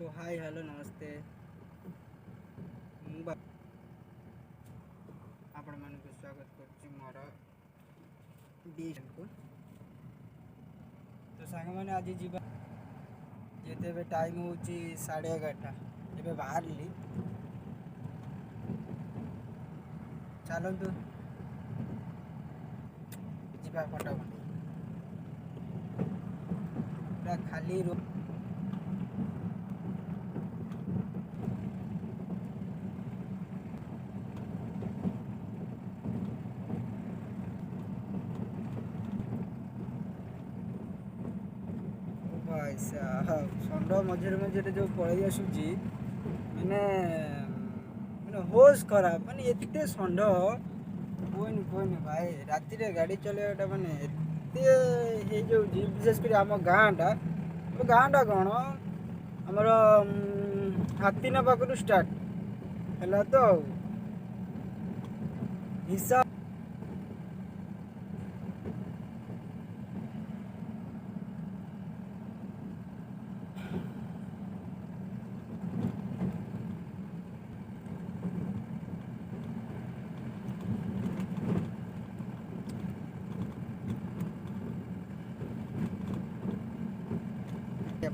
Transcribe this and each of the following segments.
तो hi hello नमस्ते ମୁଁ ଆପଣମାନଙ୍କୁ ସ୍ୱାଗତ କରୁଛି ମୋର ଡିକୁ। ତ ସାଙ୍ଗମାନେ ଆଜି ଯିବା ଯେତେ ଏବେ ଟାଇମ୍ ହେଉଛି 11:30 ଏବେ ବାହାରିଲି। ଚାଲନ୍ତୁ ଯିବା ପଟାପଟି ପୁରା ଖାଲି ଷଣ୍ଢ ମଝିରେ ମଝିରେ ଯେଉଁ ପଳେଇ ଆସୁଛି ମାନେ ହୋସ୍ ଖରାପ ମାନେ ଏତେ ଷଣ୍ଢ କୁହନି ଭାଇ ରାତିରେ ଗାଡ଼ି ଚଲେଇବାଟା ମାନେ ଏତେ ହେଇଯାଉଛି। ବିଶେଷ କରି ଆମ ଗାଁଟା କ'ଣ ଆମର ହାତୀନା ପାଖରୁ ଷ୍ଟାର୍ଟ ହେଲା ତ ଆଉ ହିସାବ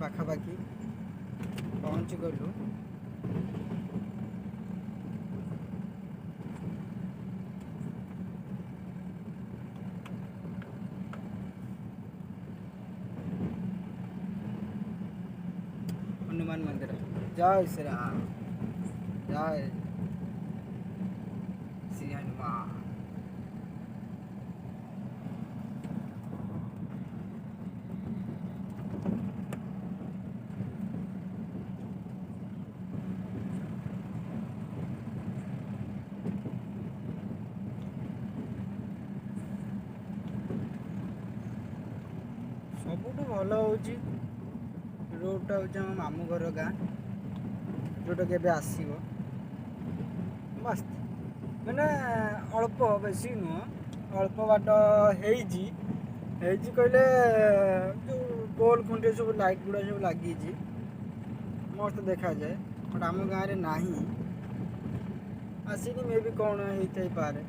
ପାଖାପାଖି ପହଞ୍ଚି ଗଲୁ। हनुमान मंदिर जय श्री राम जय श्री हनुमान। ସବୁଠୁ ଭଲ ହେଉଛି ରୋଡ଼ଟା ହେଉଛି ଆମ ମାମୁଁ ଘର ଗାଁ, ଯେଉଁଟାକି ଏବେ ଆସିବ ମସ୍ତ ମାନେ ଅଳ୍ପ ବେଶୀ ନୁହଁ ଅଳ୍ପ ବାଟ ହେଇଛି କହିଲେ ଯେଉଁ ପୋଲ୍ ଖୁଣ୍ଟିରେ ସବୁ ଲାଇଟ୍ ଗୁଡ଼ା ସବୁ ଲାଗିଛି ମସ୍ତ ଦେଖାଯାଏ। ବଟ୍ ଆମ ଗାଁରେ ନାହିଁ, ଆସିନି ମେ ବି କ'ଣ ହେଇଥାଇପାରେ।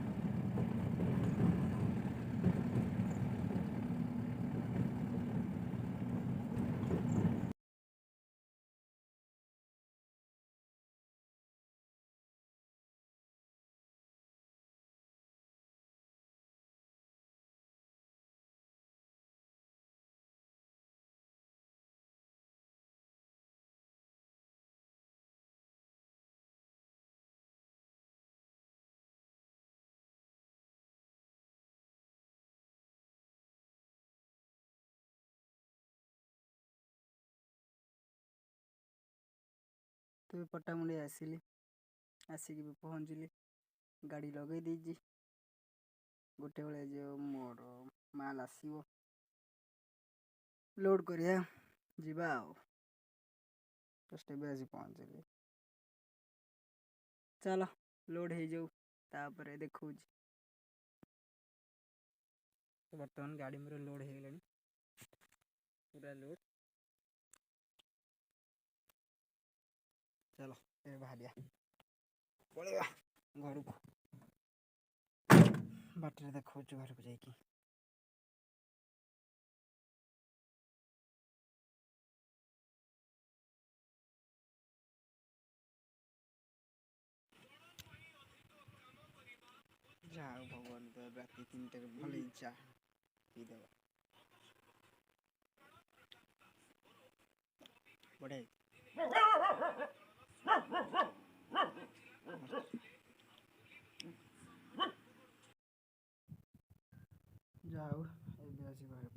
ତ ପଟାମୁଣ୍ଡି ଆସିକି ବି ପହଞ୍ଚିଲି, ଗାଡ଼ି ଲଗେଇ ଦେଇଛି। ଗୋଟେ ବେଳେ ଯେଉଁ ମୋର ମାଲ୍ ଆସିବ ଲୋଡ଼୍ କରିବା ଯିବା ଆଉ। ଜଷ୍ଟ ଏବେ ଆସି ପହଞ୍ଚିଲି, ଚାଲ ଲୋଡ଼୍ ହେଇଯାଉ ତାପରେ ଦେଖଉଛି। ବର୍ତ୍ତମାନ ଗାଡ଼ି ମୋର ଲୋଡ଼୍ ହେଇଗଲାଣି, ପୁରା ଲୋଡ଼୍। ଚାଲ ଏବେ ବାହାରିବା, ପଳେଇବା ଘରକୁ। ବାଟରେ ଦେଖାଉଛି ଘରକୁ ଯାଇକି। ଯାହା ହଉ ଭଗବାନ ତ ରାତି 3টাରେ ଭଲ ଇଚ୍ଛା ପିଇଦେବା ବଢ଼ିଆ। ଯାହା ହଉ ଏବେ ଆସି ଘରେ